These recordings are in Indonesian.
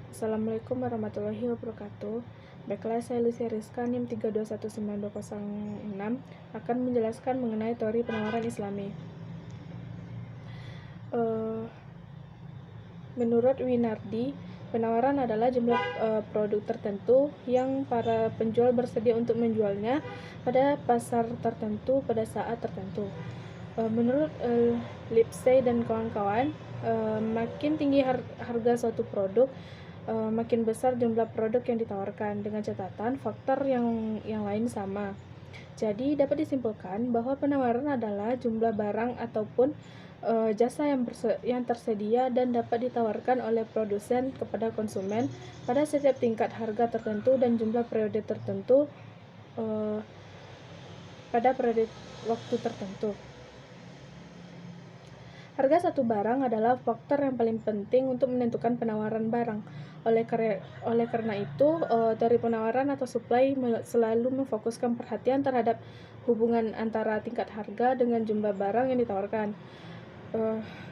Assalamualaikum warahmatullahi wabarakatuh. Baiklah, saya Lucia Rizka, NIM 3219206, akan menjelaskan mengenai teori penawaran Islami. Menurut Winardi, penawaran adalah jumlah produk tertentu yang para penjual bersedia untuk menjualnya pada pasar tertentu pada saat tertentu. Menurut Lipsey dan kawan-kawan, makin tinggi harga suatu produk, makin besar jumlah produk yang ditawarkan, dengan catatan faktor yang lain sama. Jadi dapat disimpulkan bahwa penawaran adalah jumlah barang ataupun jasa yang tersedia dan dapat ditawarkan oleh produsen kepada konsumen pada setiap tingkat harga tertentu dan jumlah periode tertentu pada periode waktu tertentu. Harga satu barang adalah faktor yang paling penting untuk menentukan penawaran barang. Oleh karena itu, teori penawaran atau supply selalu memfokuskan perhatian terhadap hubungan antara tingkat harga dengan jumlah barang yang ditawarkan.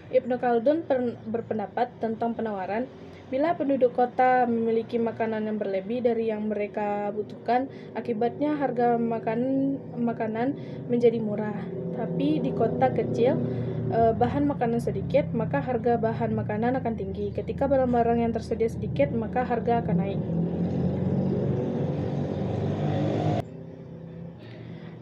Ibnu Khaldun berpendapat tentang penawaran, bila penduduk kota memiliki makanan yang berlebih dari yang mereka butuhkan, akibatnya harga makanan menjadi murah. Tapi di kota kecil, bahan makanan sedikit, maka harga bahan makanan akan tinggi. Ketika barang-barang yang tersedia sedikit, maka harga akan naik.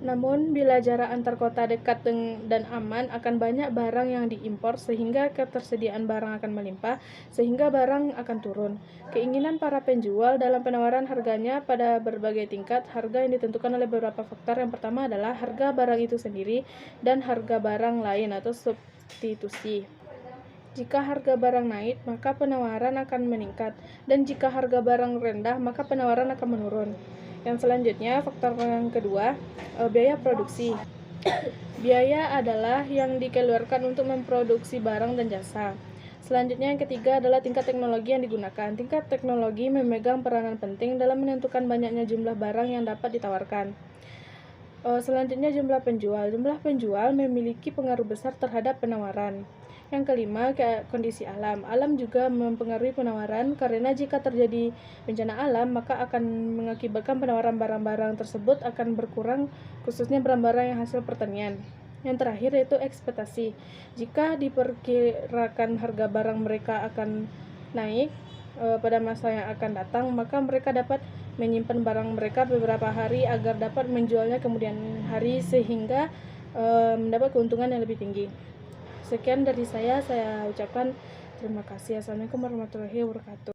Namun, bila jarak antar kota dekat dan aman, akan banyak barang yang diimpor sehingga ketersediaan barang akan melimpah, sehingga barang akan turun. Keinginan para penjual dalam penawaran harganya pada berbagai tingkat harga yang ditentukan oleh beberapa faktor. Yang pertama adalah harga barang itu sendiri dan harga barang lain atau substitusi. Jika harga barang naik, maka penawaran akan meningkat, dan jika harga barang rendah, maka penawaran akan menurun. Yang selanjutnya, faktor yang kedua, biaya produksi. Biaya adalah yang dikeluarkan untuk memproduksi barang dan jasa. Selanjutnya, yang ketiga adalah tingkat teknologi yang digunakan. Tingkat teknologi memegang peranan penting dalam menentukan banyaknya jumlah barang yang dapat ditawarkan. Selanjutnya, jumlah penjual. Jumlah penjual memiliki pengaruh besar terhadap penawaran. Yang kelima, kondisi alam. Alam juga mempengaruhi penawaran, karena jika terjadi bencana alam, maka akan mengakibatkan penawaran barang-barang tersebut akan berkurang, khususnya barang-barang yang hasil pertanian. Yang terakhir yaitu ekspektasi. Jika diperkirakan harga barang mereka akan naik pada masa yang akan datang, maka mereka dapat menyimpan barang mereka beberapa hari agar dapat menjualnya kemudian hari, sehingga mendapat keuntungan yang lebih tinggi. Sekian dari saya ucapkan terima kasih. Assalamualaikum warahmatullahi wabarakatuh.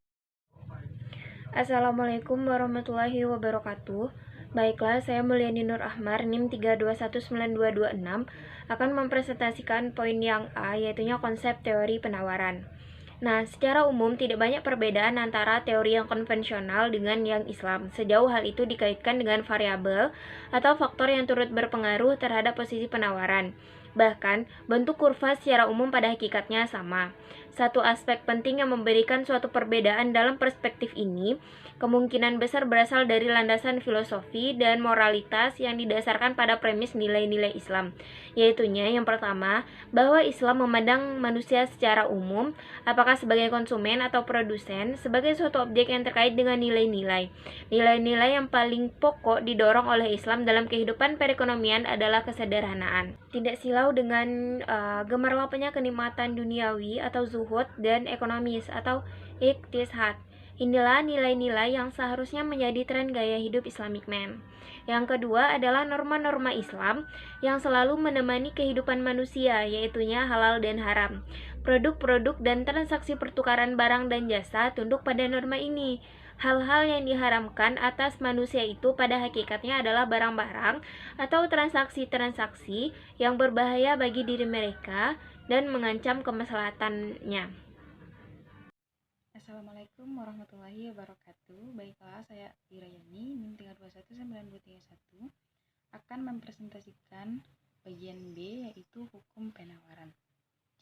Assalamualaikum warahmatullahi wabarakatuh. Baiklah, saya Mulyani Nur Ahmar, NIM 3219226, akan mempresentasikan poin yang A, yaitunya konsep teori penawaran. Nah, secara umum tidak banyak perbedaan antara teori yang konvensional dengan yang Islam, sejauh hal itu dikaitkan dengan variabel atau faktor yang turut berpengaruh terhadap posisi penawaran. Bahkan, bentuk kurva secara umum pada hakikatnya sama. Satu aspek penting yang memberikan suatu perbedaan dalam perspektif ini kemungkinan besar berasal dari landasan filosofi dan moralitas yang didasarkan pada premis nilai-nilai Islam, yaitunya yang pertama, bahwa Islam memandang manusia secara umum, apakah sebagai konsumen atau produsen, sebagai suatu objek yang terkait dengan nilai-nilai. Nilai-nilai yang paling pokok didorong oleh Islam dalam kehidupan perekonomian adalah kesederhanaan. Tidak silau dengan gemerlapnya kenikmatan duniawi atau zuhud dan ekonomis atau iqtisad. Inilah nilai-nilai yang seharusnya menjadi tren gaya hidup Islamic man. Yang kedua adalah norma-norma Islam yang selalu menemani kehidupan manusia, yaitunya halal dan haram. Produk-produk dan transaksi pertukaran barang dan jasa tunduk pada norma ini. Hal-hal yang diharamkan atas manusia itu pada hakikatnya adalah barang-barang atau transaksi-transaksi yang berbahaya bagi diri mereka dan mengancam kemaslahatannya. Assalamualaikum warahmatullahi wabarakatuh. Baiklah, saya Irayani, NIM 3219231, akan mempresentasikan bagian B, yaitu hukum penawaran.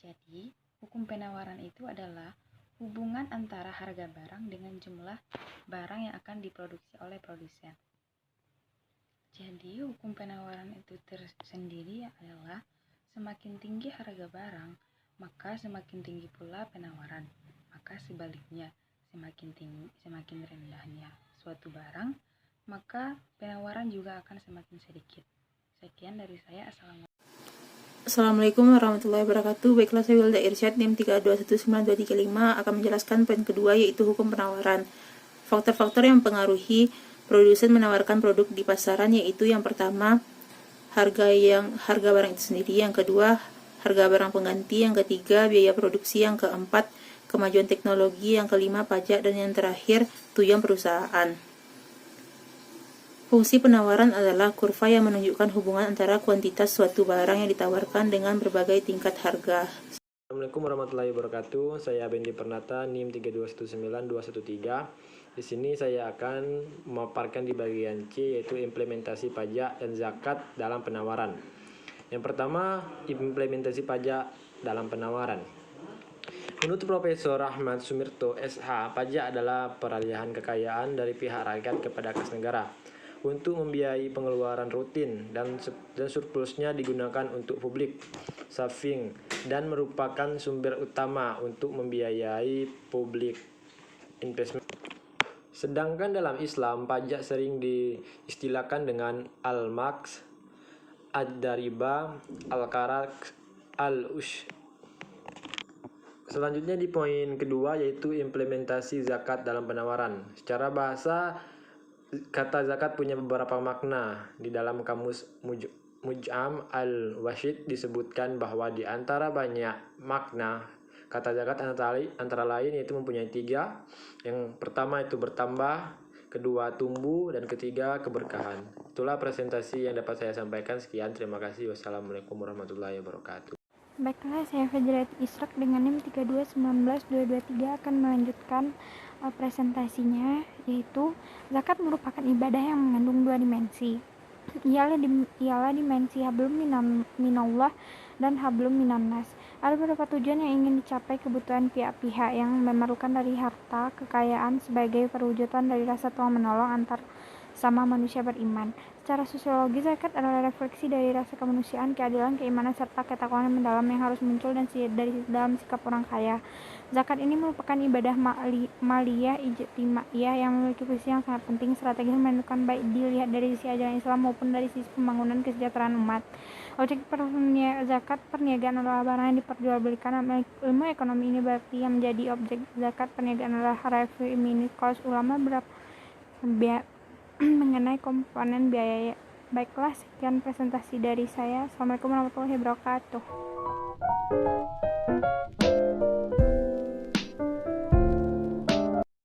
Jadi, hukum penawaran itu adalah hubungan antara harga barang dengan jumlah barang yang akan diproduksi oleh produsen. Jadi, hukum penawaran itu tersendiri adalah semakin tinggi harga barang, maka semakin tinggi pula penawaran. Maka sebaliknya, semakin rendahnya suatu barang, maka penawaran juga akan semakin sedikit. Sekian dari saya. Assalamualaikum warahmatullahi wabarakatuh. Baiklah, saya Wilda Irsyad, NIM 3219235 akan menjelaskan poin kedua, yaitu hukum penawaran. Faktor-faktor yang mempengaruhi produsen menawarkan produk di pasaran yaitu yang pertama, harga barang itu sendiri, yang kedua, harga barang pengganti, yang ketiga, biaya produksi, yang keempat, kemajuan teknologi, yang kelima, pajak, dan yang terakhir, tujuan perusahaan. Fungsi penawaran adalah kurva yang menunjukkan hubungan antara kuantitas suatu barang yang ditawarkan dengan berbagai tingkat harga. Assalamualaikum warahmatullahi wabarakatuh. Saya Bendi Pernata, NIM 3219213. Di sini saya akan memaparkan di bagian C, yaitu implementasi pajak dan zakat dalam penawaran. Yang pertama, implementasi pajak dalam penawaran. Menurut Profesor Ahmad Sumirto, SH, pajak adalah peralihan kekayaan dari pihak rakyat kepada kas negara untuk membiayai pengeluaran rutin, dan surplusnya digunakan untuk publik saving dan merupakan sumber utama untuk membiayai public investment. Sedangkan dalam Islam, pajak sering diistilahkan dengan al-maks, ad-dariba, al-karak, al-ush. Selanjutnya di poin kedua, yaitu implementasi zakat dalam penawaran. Secara bahasa, kata zakat punya beberapa makna. Di dalam kamus Muj'am al-Washid disebutkan bahwa di antara banyak makna, kata zakat antara lain yaitu mempunyai 3. Yang pertama itu bertambah, kedua tumbuh, dan ketiga keberkahan. Itulah presentasi yang dapat saya sampaikan. Sekian, terima kasih. Wassalamualaikum warahmatullahi wabarakatuh. Baiklah, saya Fajriyati Israk dengan NIM 3219223 akan melanjutkan presentasinya, yaitu zakat merupakan ibadah yang mengandung 2 dimensi. Ialah dimensi hablum minallah dan hablum minannas. Ada beberapa tujuan yang ingin dicapai kebutuhan pihak-pihak yang memerlukan dari harta kekayaan sebagai perwujudan dari rasa tolong-menolong antar sama manusia beriman. Secara sosiologis, zakat adalah refleksi dari rasa kemanusiaan, keadilan, keimanan, serta ketakwaan yang mendalam yang harus muncul dari dalam sikap orang kaya. Zakat ini merupakan ibadah maliyah ijtimaiyah yang memiliki posisi yang sangat penting strategis menentukan, baik dilihat dari sisi ajaran Islam maupun dari sisi pembangunan kesejahteraan umat. Objek zakat perniagaan adalah barang yang diperjualbelikan. Ilmu ekonomi ini berarti yang menjadi objek zakat perniagaan adalah revenue cost. Ulama mengenai komponen biaya. Baiklah, sekian presentasi dari saya. Assalamualaikum warahmatullahi wabarakatuh.